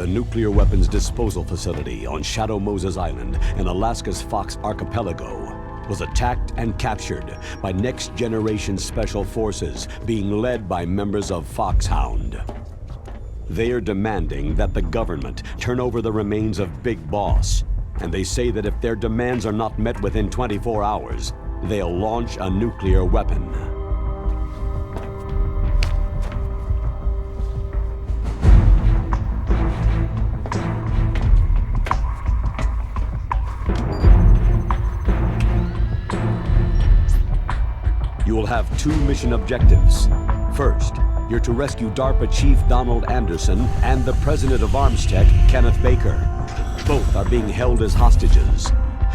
The nuclear weapons disposal facility on Shadow Moses Island in Alaska's Fox Archipelago was attacked and captured by next-generation special forces being led by members of Foxhound. They are demanding that the government turn over the remains of Big Boss, and they say that if their demands are not met within 24 hours, they'll launch a nuclear weapon. You will have two mission objectives. First, you're to rescue DARPA Chief Donald Anderson and the President of Armstech, Kenneth Baker. Both are being held as hostages.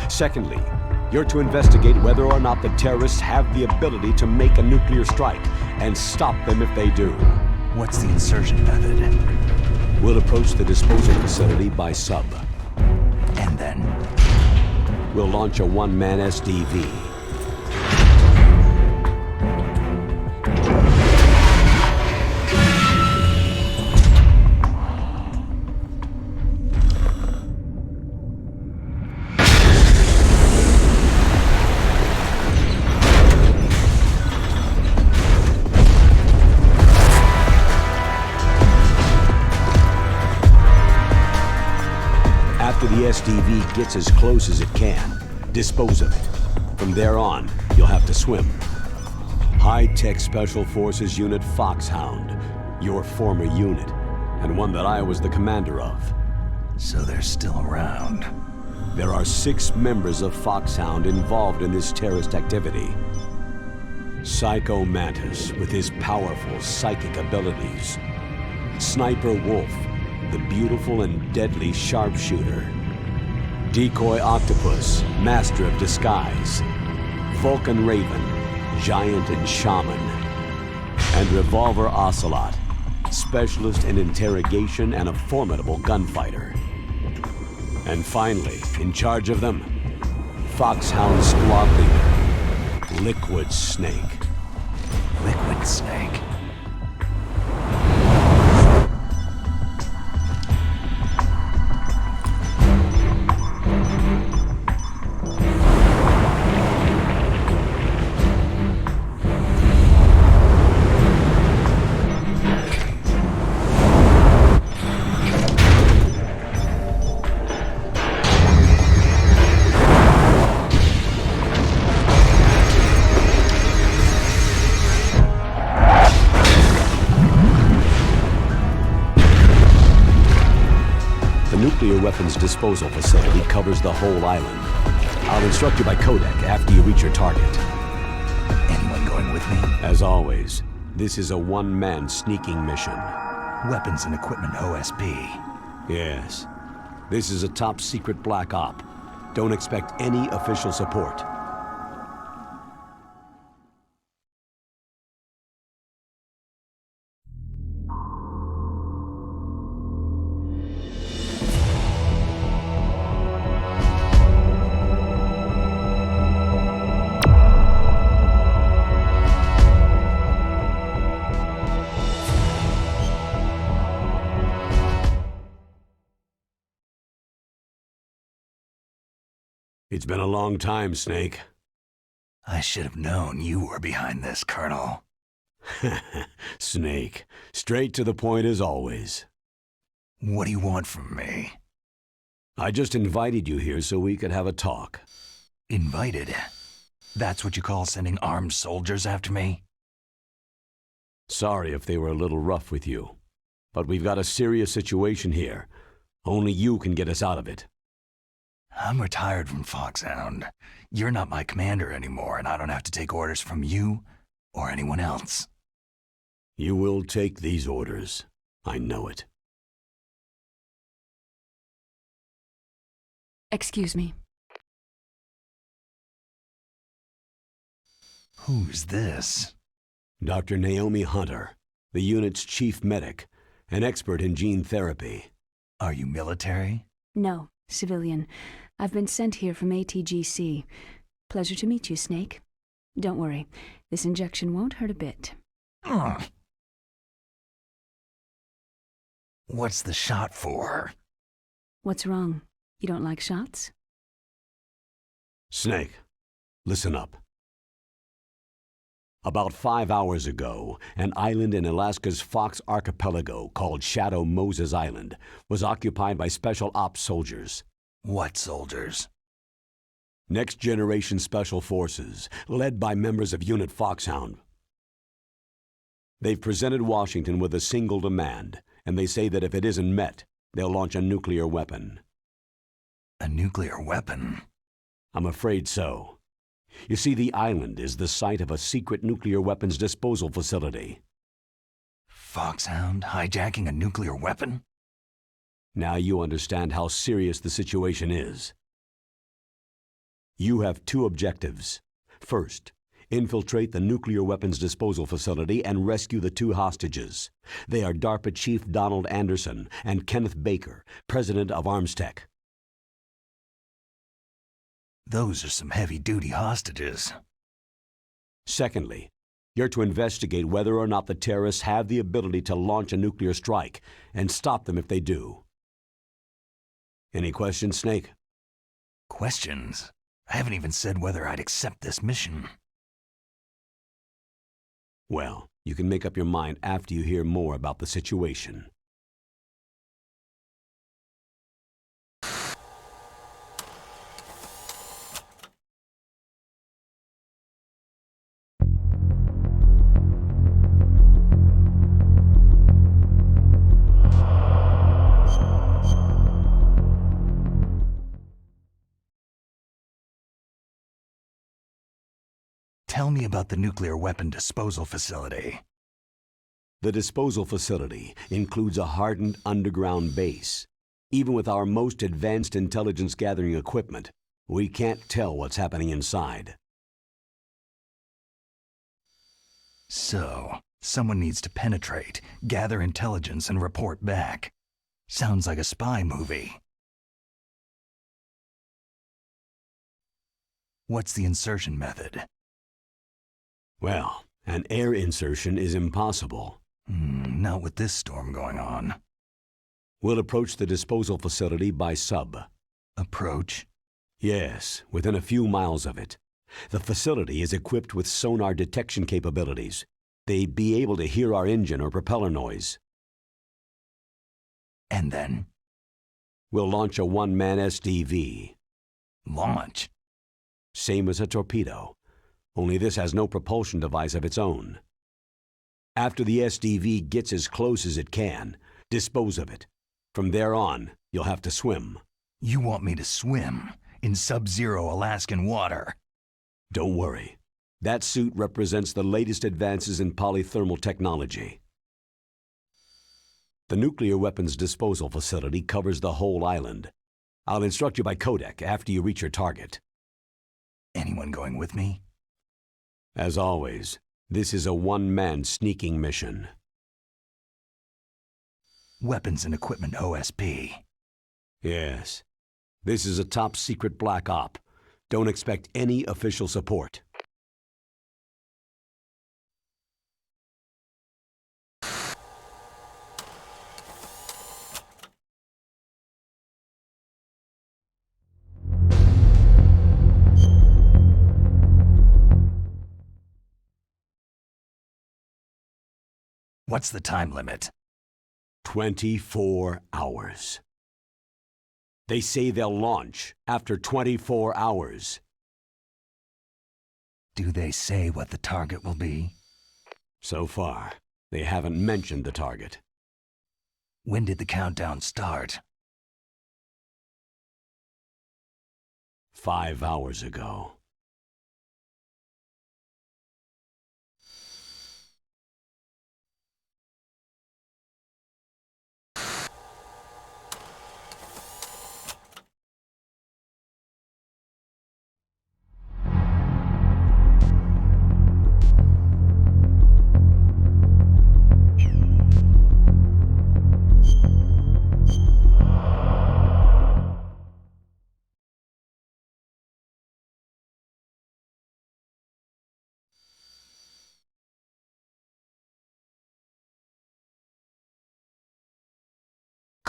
Secondly, you're to investigate whether or not the terrorists have the ability to make a nuclear strike and stop them if they do. What's the insertion method? We'll approach the disposal facility by sub. And then? We'll launch a one-man SDV. After the SDV gets as close as it can, dispose of it. From there on, you'll have to swim. High-Tech Special Forces Unit Foxhound, your former unit, and one that I was the commander of. So they're still around. There are 6 members of Foxhound involved in this terrorist activity. Psycho Mantis, with his powerful psychic abilities. Sniper Wolf, the beautiful and deadly sharpshooter. Decoy Octopus, master of disguise. Vulcan Raven, giant and shaman. And Revolver Ocelot, specialist in interrogation and a formidable gunfighter. And finally, in charge of them, Foxhound squad leader, Liquid Snake. Liquid Snake? Nuclear weapons disposal facility covers the whole island. I'll instruct you by codec after you reach your target. Anyone going with me? As always, this is a one-man sneaking mission. Weapons and equipment OSP. Yes. This is a top-secret black op. Don't expect any official support. It's been a long time, Snake. I should have known you were behind this, Colonel. Snake, straight to the point as always. What do you want from me? I just invited you here so we could have a talk. Invited? That's what you call sending armed soldiers after me? Sorry if they were a little rough with you, but we've got a serious situation here. Only you can get us out of it. I'm retired from Foxhound. You're not my commander anymore, and I don't have to take orders from you or anyone else. You will take these orders. I know it. Excuse me. Who's this? Dr. Naomi Hunter, the unit's chief medic, an expert in gene therapy. Are you military? No, civilian. I've been sent here from ATGC. Pleasure to meet you, Snake. Don't worry, this injection won't hurt a bit. What's the shot for? What's wrong? You don't like shots? Snake, listen up. About 5 hours ago, an island in Alaska's Fox Archipelago called Shadow Moses Island was occupied by Special Ops soldiers. What soldiers? Next Generation Special Forces, led by members of Unit Foxhound. They've presented Washington with a single demand, and they say that if it isn't met, they'll launch a nuclear weapon. A nuclear weapon? I'm afraid so. You see, the island is the site of a secret nuclear weapons disposal facility. Foxhound hijacking a nuclear weapon? Now you understand how serious the situation is. You have two objectives. First, infiltrate the nuclear weapons disposal facility and rescue the two hostages. They are DARPA Chief Donald Anderson and Kenneth Baker, president of Armstech. Those are some heavy-duty hostages. Secondly, you're to investigate whether or not the terrorists have the ability to launch a nuclear strike and stop them if they do. Any questions, Snake? Questions? I haven't even said whether I'd accept this mission. Well, you can make up your mind after you hear more about the situation. Tell me about the nuclear weapon disposal facility. The disposal facility includes a hardened underground base. Even with our most advanced intelligence gathering equipment, we can't tell what's happening inside. So, someone needs to penetrate, gather intelligence, and report back. Sounds like a spy movie. What's the insertion method? Well, an air insertion is impossible. Not with this storm going on. We'll approach the disposal facility by sub. Approach? Yes, within a few miles of it. The facility is equipped with sonar detection capabilities. They'd be able to hear our engine or propeller noise. And then? We'll launch a one-man SDV. Launch? Same as a torpedo. Only this has no propulsion device of its own. After the SDV gets as close as it can, dispose of it. From there on, you'll have to swim. You want me to swim in sub-zero Alaskan water? Don't worry. That suit represents the latest advances in polythermal technology. The nuclear weapons disposal facility covers the whole island. I'll instruct you by codec after you reach your target. Anyone going with me? As always, this is a one-man sneaking mission. Weapons and equipment OSP. Yes. This is a top-secret black op. Don't expect any official support. What's the time limit? 24 hours. They say they'll launch after 24 hours. Do they say what the target will be? So far, they haven't mentioned the target. When did the countdown start? 5 hours ago.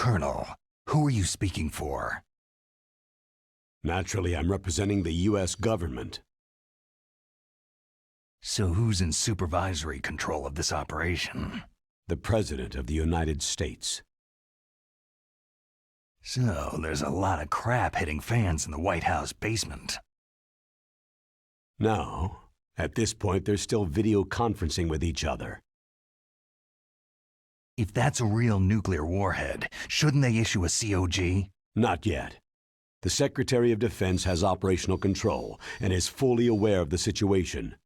Colonel, who are you speaking for? Naturally, I'm representing the U.S. government. So who's in supervisory control of this operation? The President of the United States. So there's a lot of crap hitting fans in the White House basement. No. At this point, they're still video conferencing with each other. If that's a real nuclear warhead, shouldn't they issue a COG? Not yet. The Secretary of Defense has operational control and is fully aware of the situation.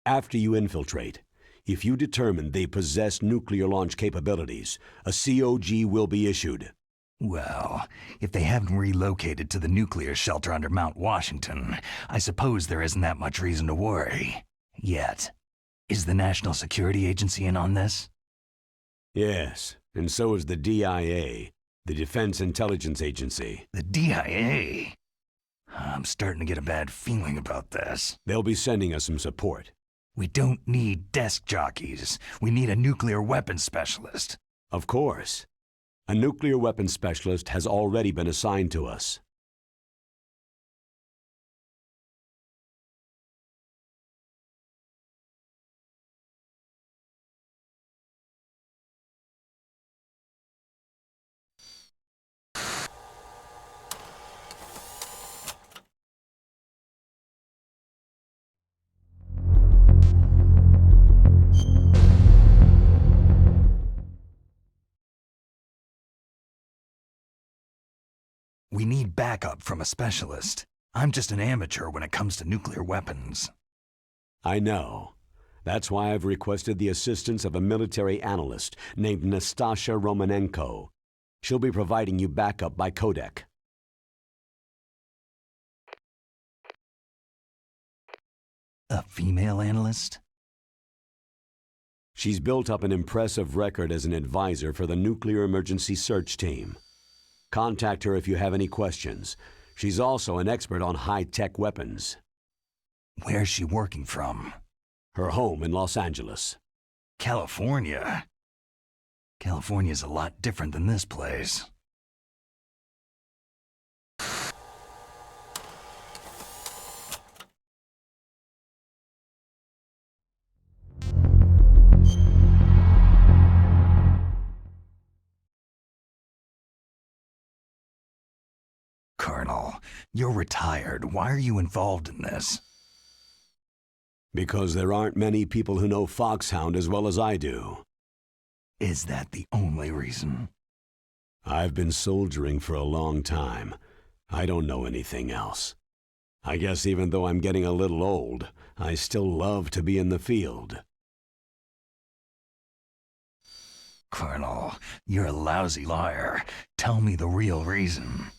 After you infiltrate, if you determine they possess nuclear launch capabilities, a COG will be issued. Well, if they haven't relocated to the nuclear shelter under Mount Washington, I suppose there isn't that much reason to worry. Yet. Is the National Security Agency in on this? Yes, and so is the DIA, the Defense Intelligence Agency. The DIA? I'm starting to get a bad feeling about this. They'll be sending us some support. We don't need desk jockeys. We need a nuclear weapons specialist. Of course. A nuclear weapons specialist has already been assigned to us. We need backup from a specialist. I'm just an amateur when it comes to nuclear weapons. I know. That's why I've requested the assistance of a military analyst named Nastasha Romanenko. She'll be providing you backup by codec. A female analyst? She's built up an impressive record as an advisor for the Nuclear Emergency Search Team. Contact her if you have any questions. She's also an expert on high-tech weapons. Where's she working from? Her home in Los Angeles. California? California's a lot different than this place. Colonel, you're retired. Why are you involved in this? Because there aren't many people who know Foxhound as well as I do. Is that the only reason? I've been soldiering for a long time. I don't know anything else. I guess even though I'm getting a little old, I still love to be in the field. Colonel, you're a lousy liar. Tell me the real reason.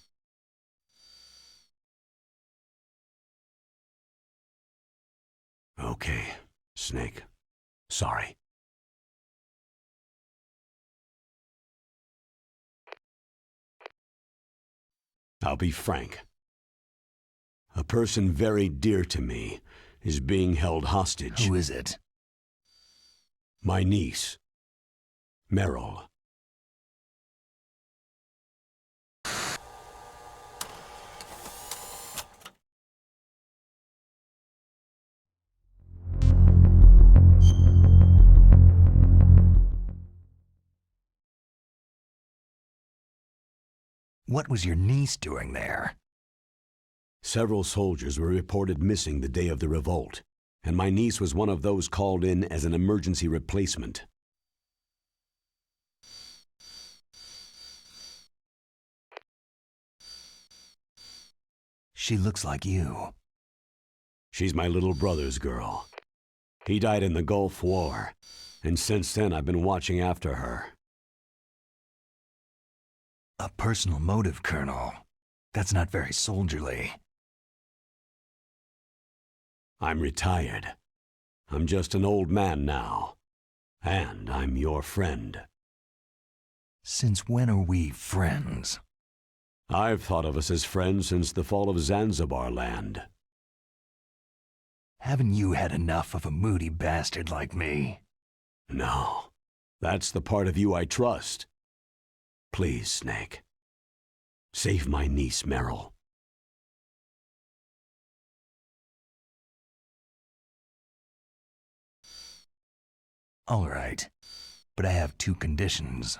Okay, Snake. Sorry. I'll be frank. A person very dear to me is being held hostage. Who is it? My niece, Meryl. What was your niece doing there? Several soldiers were reported missing the day of the revolt, and my niece was one of those called in as an emergency replacement. She looks like you. She's my little brother's girl. He died in the Gulf War, and since then I've been watching after her. A personal motive, Colonel. That's not very soldierly. I'm retired. I'm just an old man now. And I'm your friend. Since when are we friends? I've thought of us as friends since the fall of Zanzibar land. Haven't you had enough of a moody bastard like me? No. That's the part of you I trust. Please, Snake. Save my niece, Meryl. All right, but I have 2 conditions.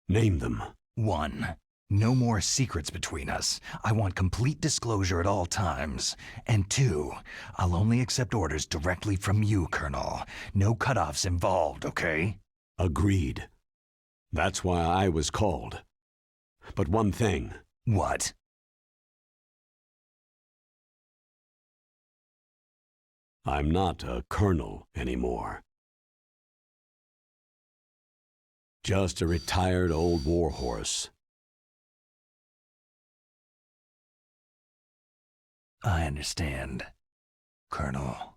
Name them. 1. No more secrets between us. I want complete disclosure at all times. And 2, I'll only accept orders directly from you, Colonel. No cutoffs involved, okay? Agreed. That's why I was called. But one thing. What? I'm not a colonel anymore. Just a retired old warhorse. I understand, Colonel.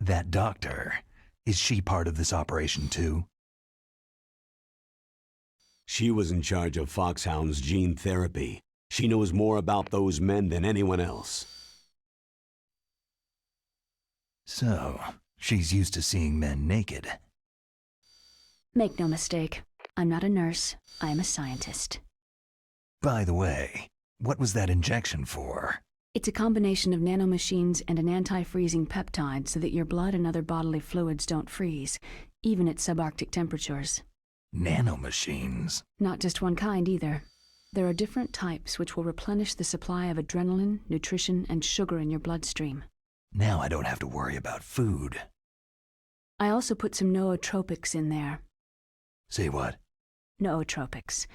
That doctor, is she part of this operation too? She was in charge of Foxhound's gene therapy. She knows more about those men than anyone else. So, she's used to seeing men naked. Make no mistake, I'm not a nurse, I am a scientist. By the way, what was that injection for? It's a combination of nanomachines and an anti-freezing peptide so that your blood and other bodily fluids don't freeze, even at subarctic temperatures. Nanomachines? Not just one kind either. There are different types which will replenish the supply of adrenaline, nutrition, and sugar in your bloodstream. Now I don't have to worry about food. I also put some nootropics in there. Say what? Nootropics,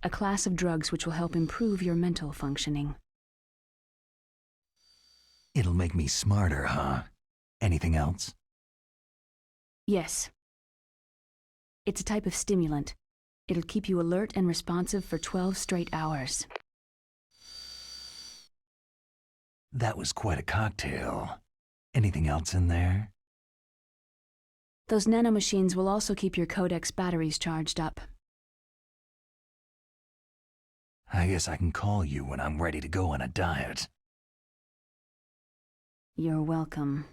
a class of drugs which will help improve your mental functioning. It'll make me smarter, huh? Anything else? Yes. It's a type of stimulant. It'll keep you alert and responsive for 12 straight hours. That was quite a cocktail. Anything else in there? Those nanomachines will also keep your Codex batteries charged up. I guess I can call you when I'm ready to go on a diet. You're welcome.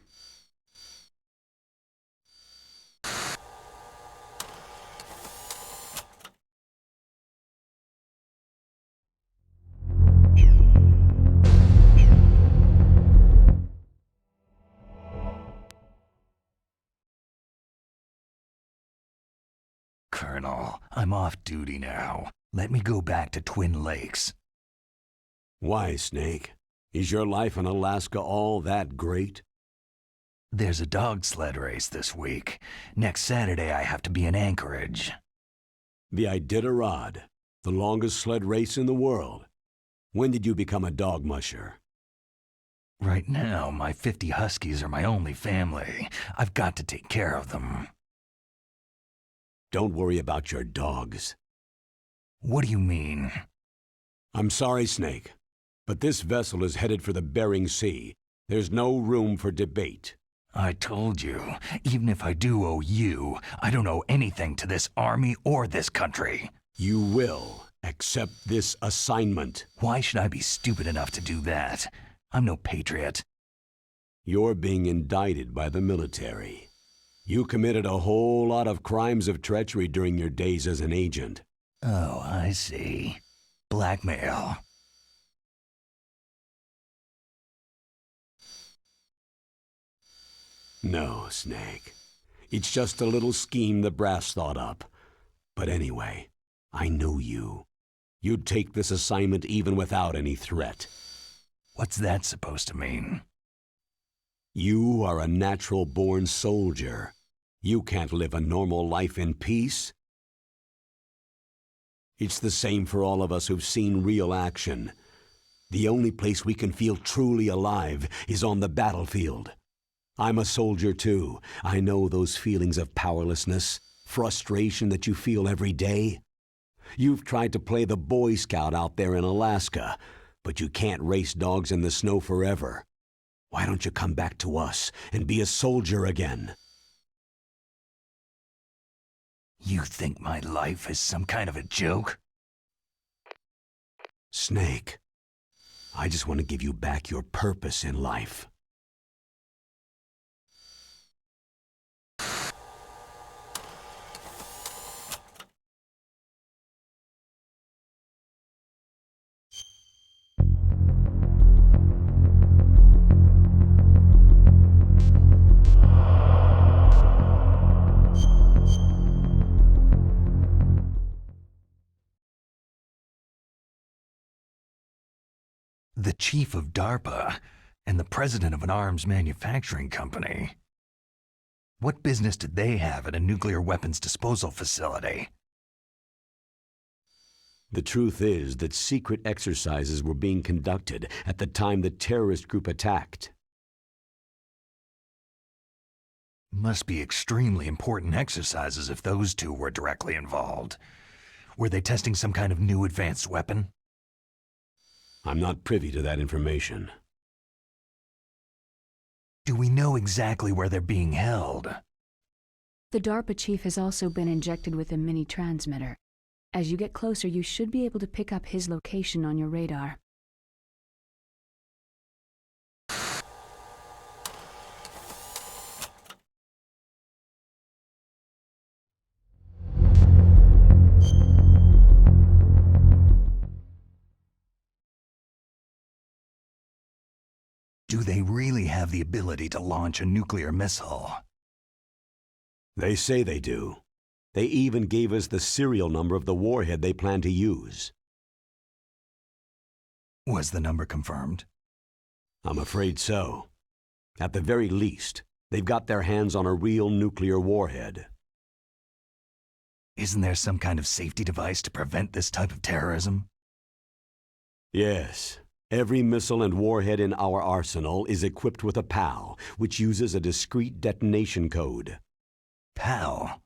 Colonel, I'm off duty now. Let me go back to Twin Lakes. Why, Snake? Is your life in Alaska all that great? There's a dog sled race this week. Next Saturday I have to be in Anchorage. The Iditarod, the longest sled race in the world. When did you become a dog musher? Right now, my 50 huskies are my only family. I've got to take care of them. Don't worry about your dogs. What do you mean? I'm sorry, Snake, but this vessel is headed for the Bering Sea. There's no room for debate. I told you, even if I do owe you, I don't owe anything to this army or this country. You will accept this assignment. Why should I be stupid enough to do that? I'm no patriot. You're being indicted by the military. You committed a whole lot of crimes of treachery during your days as an agent. Oh, I see. Blackmail. No, Snake. It's just a little scheme the brass thought up. But anyway, I know you. You'd take this assignment even without any threat. What's that supposed to mean? You are a natural-born soldier. You can't live a normal life in peace. It's the same for all of us who've seen real action. The only place we can feel truly alive is on the battlefield. I'm a soldier too. I know those feelings of powerlessness, frustration that you feel every day. You've tried to play the Boy Scout out there in Alaska, but you can't race dogs in the snow forever. Why don't you come back to us and be a soldier again? You think my life is some kind of a joke? Snake, I just want to give you back your purpose in life. The chief of DARPA and the president of an arms manufacturing company. What business did they have at a nuclear weapons disposal facility? The truth is that secret exercises were being conducted at the time the terrorist group attacked. Must be extremely important exercises if those two were directly involved. Were they testing some kind of new advanced weapon? I'm not privy to that information. Do we know exactly where they're being held? The DARPA chief has also been injected with a mini transmitter. As you get closer, you should be able to pick up his location on your radar. Do they really have the ability to launch a nuclear missile? They say they do. They even gave us the serial number of the warhead they plan to use. Was the number confirmed? I'm afraid so. At the very least, they've got their hands on a real nuclear warhead. Isn't there some kind of safety device to prevent this type of terrorism? Yes. Every missile and warhead in our arsenal is equipped with a PAL, which uses a discrete detonation code. PAL?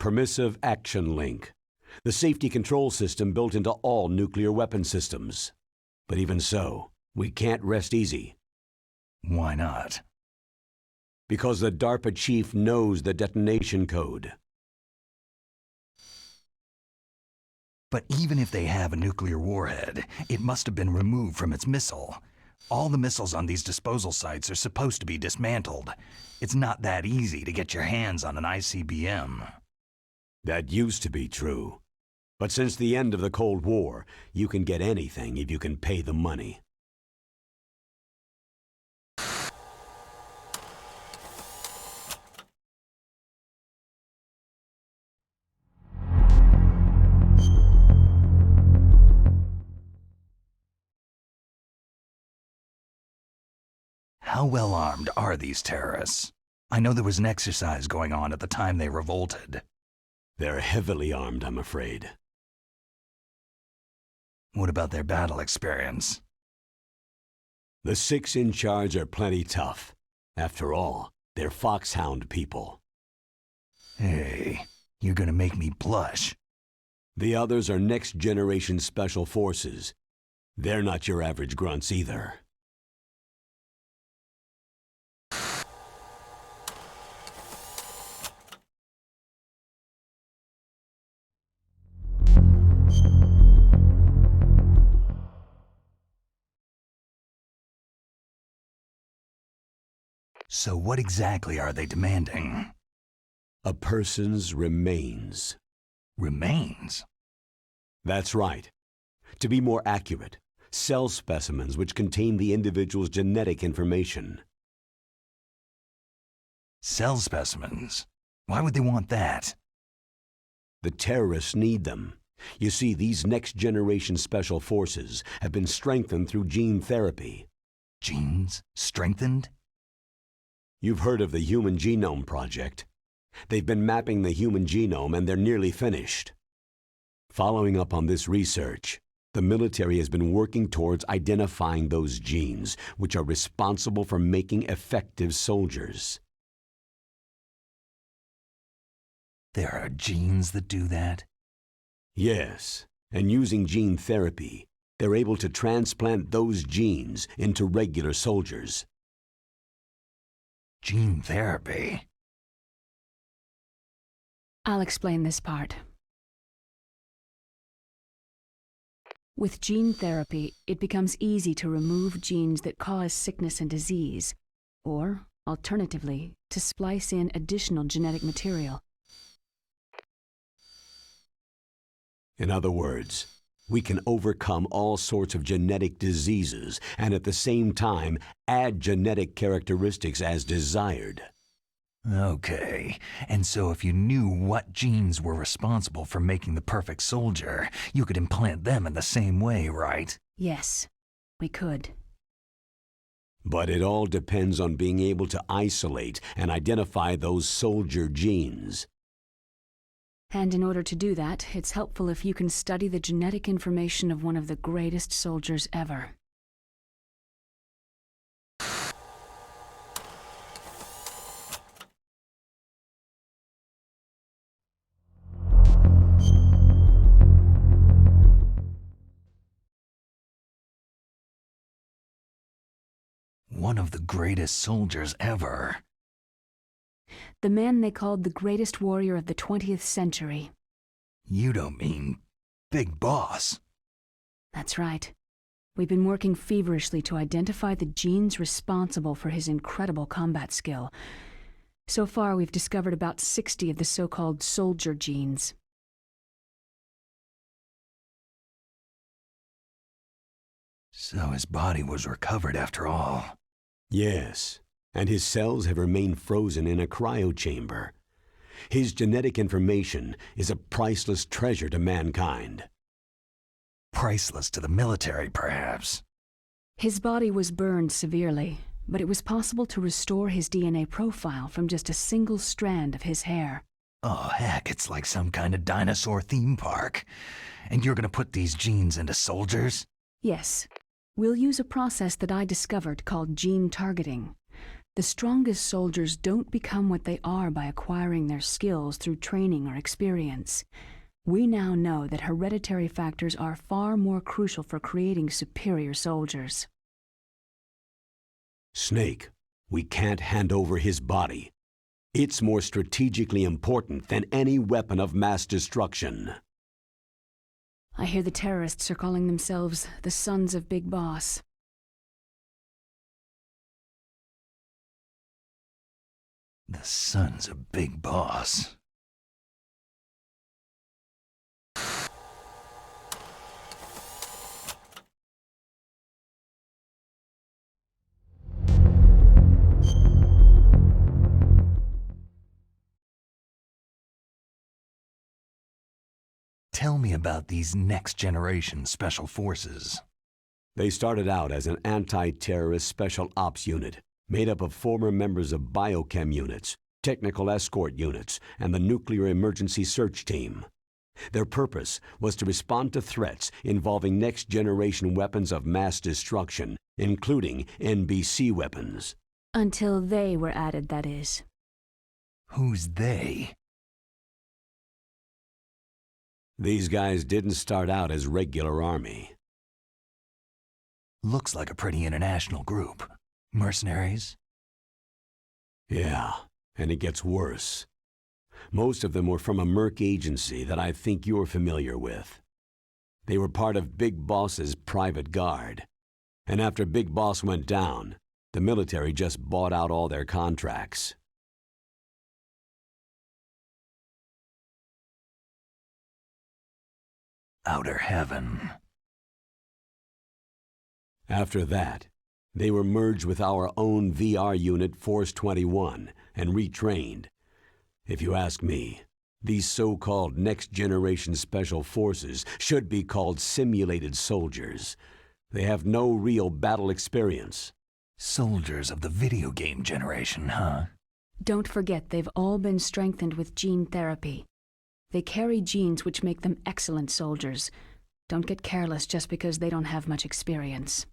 Permissive Action Link. The safety control system built into all nuclear weapon systems. But even so, we can't rest easy. Why not? Because the DARPA chief knows the detonation code. But even if they have a nuclear warhead, it must have been removed from its missile. All the missiles on these disposal sites are supposed to be dismantled. It's not that easy to get your hands on an ICBM. That used to be true. But since the end of the Cold War, you can get anything if you can pay the money. How well armed are these terrorists? I know there was an exercise going on at the time they revolted. They're heavily armed, I'm afraid. What about their battle experience? The 6 in charge are plenty tough. After all, they're foxhound people. Hey, you're gonna make me blush. The others are next-generation special forces. They're not your average grunts either. So what exactly are they demanding? A person's remains. Remains? That's right. To be more accurate, cell specimens which contain the individual's genetic information. Cell specimens? Why would they want that? The terrorists need them. You see, these next-generation special forces have been strengthened through gene therapy. Genes? Strengthened? You've heard of the Human Genome Project. They've been mapping the human genome and they're nearly finished. Following up on this research, the military has been working towards identifying those genes which are responsible for making effective soldiers. There are genes that do that? Yes, and using gene therapy, they're able to transplant those genes into regular soldiers. Gene therapy? I'll explain this part. With gene therapy, it becomes easy to remove genes that cause sickness and disease, or, alternatively, to splice in additional genetic material. In other words, we can overcome all sorts of genetic diseases and at the same time add genetic characteristics as desired. Okay, and so if you knew what genes were responsible for making the perfect soldier, you could implant them in the same way, right? Yes, we could. But it all depends on being able to isolate and identify those soldier genes. And in order to do that, it's helpful if you can study the genetic information of one of the greatest soldiers ever. One of the greatest soldiers ever. The man they called the greatest warrior of the 20th century. You don't mean Big Boss? That's right. We've been working feverishly to identify the genes responsible for his incredible combat skill. So far, we've discovered about 60 of the so-called soldier genes. So his body was recovered after all. Yes, and his cells have remained frozen in a cryochamber. His genetic information is a priceless treasure to mankind. Priceless to the military, perhaps. His body was burned severely, but it was possible to restore his DNA profile from just a single strand of his hair. Oh, heck, it's like some kind of dinosaur theme park. And you're gonna put these genes into soldiers? Yes. We'll use a process that I discovered called gene targeting. The strongest soldiers don't become what they are by acquiring their skills through training or experience. We now know that hereditary factors are far more crucial for creating superior soldiers. Snake, we can't hand over his body. It's more strategically important than any weapon of mass destruction. I hear the terrorists are calling themselves the Sons of Big Boss. The Sons of Big Boss. Tell me about these next-generation special forces. They started out as an anti-terrorist special ops unit, made up of former members of biochem units, technical escort units, and the nuclear emergency search team. Their purpose was to respond to threats involving next-generation weapons of mass destruction, including NBC weapons. Until they were added, that is. Who's they? These guys didn't start out as regular army. Looks like a pretty international group. Mercenaries? Yeah, and it gets worse. Most of them were from a merc agency that I think you're familiar with. They were part of Big Boss's private guard. And after Big Boss went down, the military just bought out all their contracts. Outer Heaven. After that, they were merged with our own VR unit Force 21 and retrained. If you ask me, these so-called next-generation special forces should be called simulated soldiers. They have no real battle experience. Soldiers of the video game generation, huh? Don't forget they've all been strengthened with gene therapy. They carry genes which make them excellent soldiers. Don't get careless just because they don't have much experience.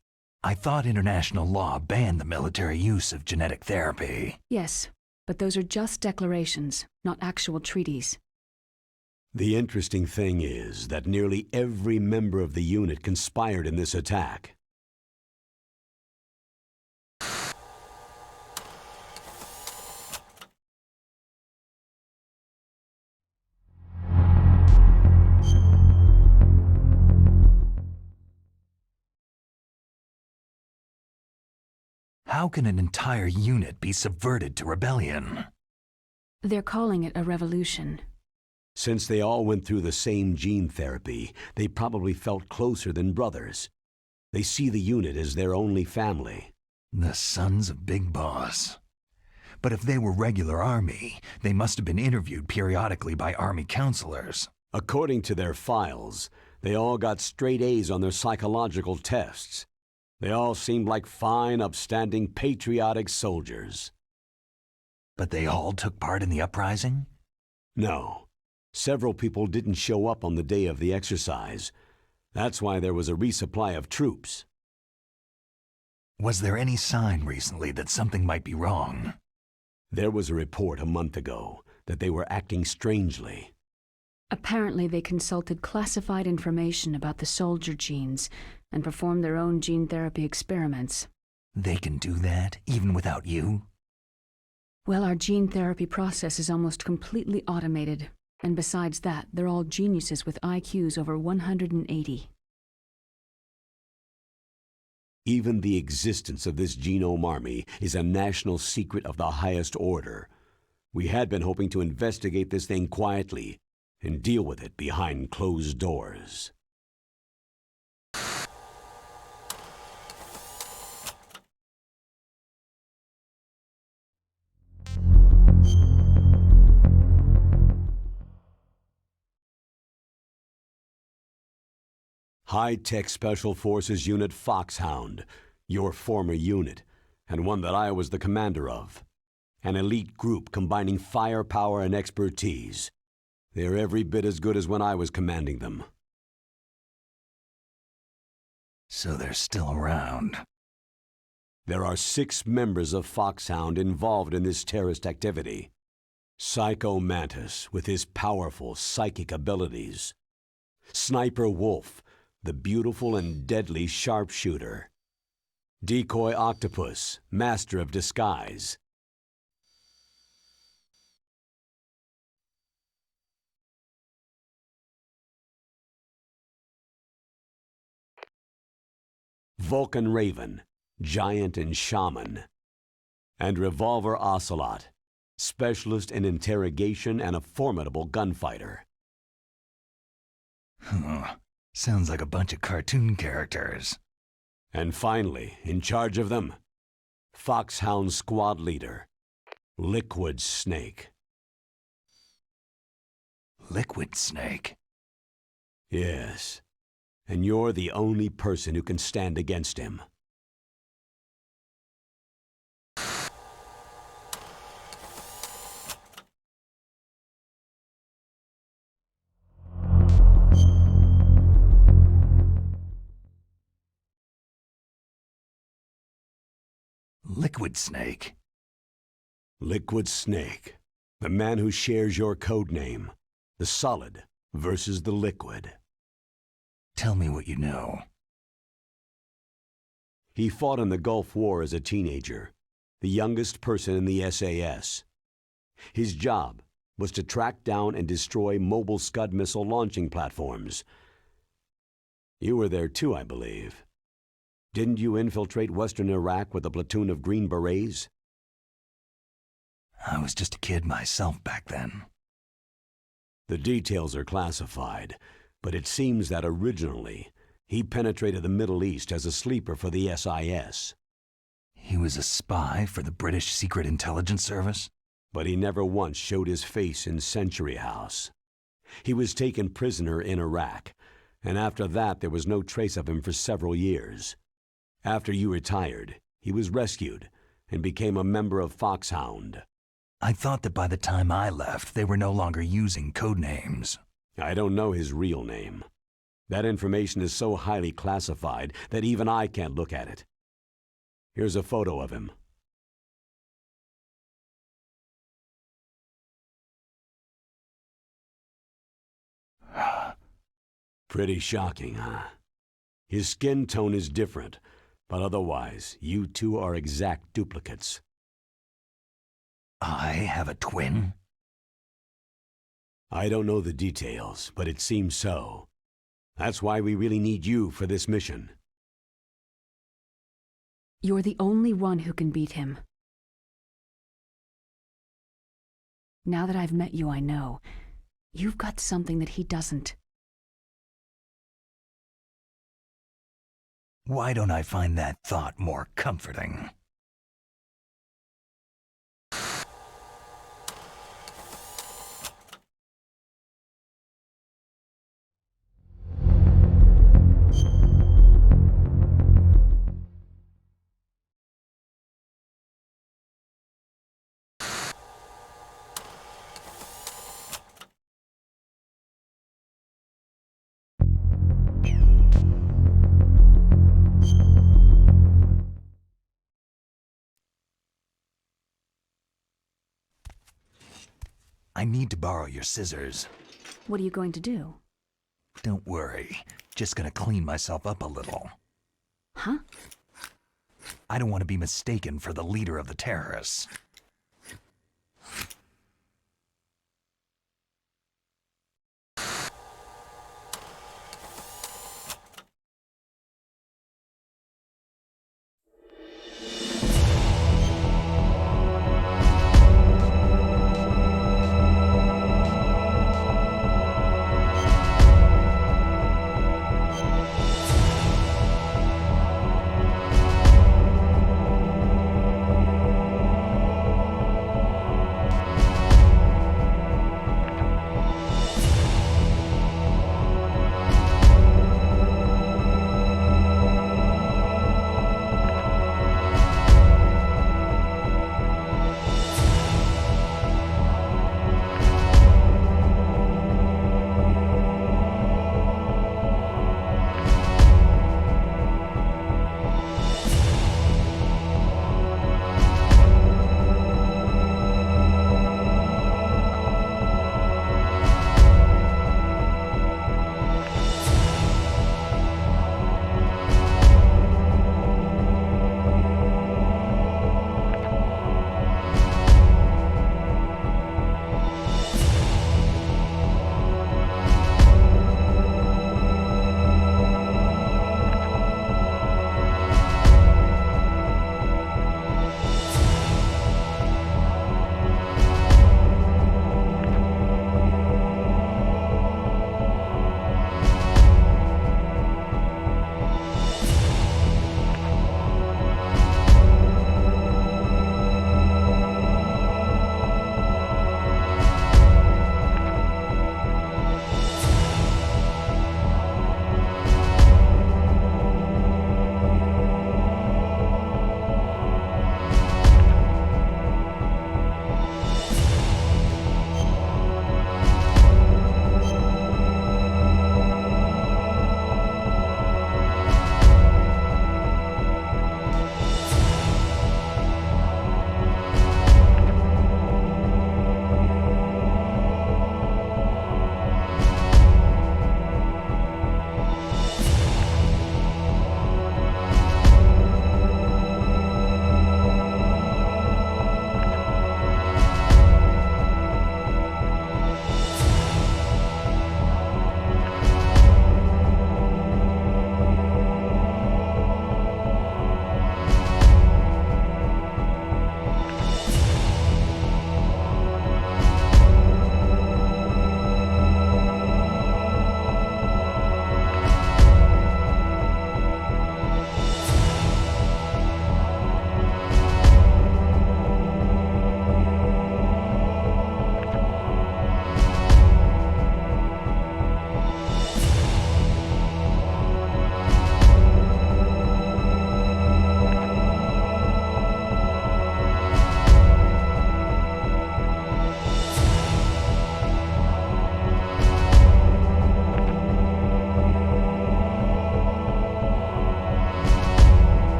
I thought international law banned the military use of genetic therapy. Yes, but those are just declarations, not actual treaties. The interesting thing is that nearly every member of the unit conspired in this attack. How can an entire unit be subverted to rebellion? They're calling it a revolution. Since they all went through the same gene therapy, they probably felt closer than brothers. They see the unit as their only family. The sons of Big Boss. But if they were regular army, they must have been interviewed periodically by army counselors. According to their files, they all got straight A's on their psychological tests. They all seemed like fine, upstanding, patriotic soldiers. But they all took part in the uprising? No. Several people didn't show up on the day of the exercise. That's why there was a resupply of troops. Was there any sign recently that something might be wrong? There was a report a month ago that they were acting strangely. Apparently they consulted classified information about the soldier genes and performed their own gene therapy experiments. They can do that, even without you? Well, our gene therapy process is almost completely automated. And besides that, they're all geniuses with IQs over 180. Even the existence of this genome army is a national secret of the highest order. We had been hoping to investigate this thing quietly and deal with it behind closed doors. High-Tech Special Forces Unit Foxhound, your former unit, and one that I was the commander of. An elite group combining firepower and expertise. They're every bit as good as when I was commanding them. So they're still around. There are 6 members of Foxhound involved in this terrorist activity. Psycho Mantis, with his powerful psychic abilities. Sniper Wolf, the beautiful and deadly sharpshooter. Decoy Octopus, master of disguise. Vulcan Raven, giant and shaman. And Revolver Ocelot, specialist in interrogation and a formidable gunfighter. Sounds like a bunch of cartoon characters. And finally, in charge of them, Foxhound Squad Leader, Liquid Snake. Liquid Snake? Yes, and you're the only person who can stand against him. Liquid Snake? Liquid Snake, the man who shares your code name, the solid versus the liquid. Tell me what you know. He fought in the Gulf War as a teenager, the youngest person in the SAS. His job was to track down and destroy mobile Scud missile launching platforms. You were there too, I believe. Didn't you infiltrate western Iraq with a platoon of Green Berets? I was just a kid myself back then. The details are classified, but it seems that originally he penetrated the Middle East as a sleeper for the SIS. He was a spy for the British Secret Intelligence Service? But he never once showed his face in Century House. He was taken prisoner in Iraq, and after that there was no trace of him for several years. After you retired, he was rescued and became a member of Foxhound. I thought that by the time I left, they were no longer using code names. I don't know his real name. That information is so highly classified that even I can't look at it. Here's a photo of him. Pretty shocking, huh? His skin tone is different, but otherwise, you two are exact duplicates. I have a twin? I don't know the details, but it seems so. That's why we really need you for this mission. You're the only one who can beat him. Now that I've met you, I know. You've got something that he doesn't. Why don't I find that thought more comforting? I need to borrow your scissors. What are you going to do? Don't worry, just gonna clean myself up a little. Huh? I don't want to be mistaken for the leader of the terrorists.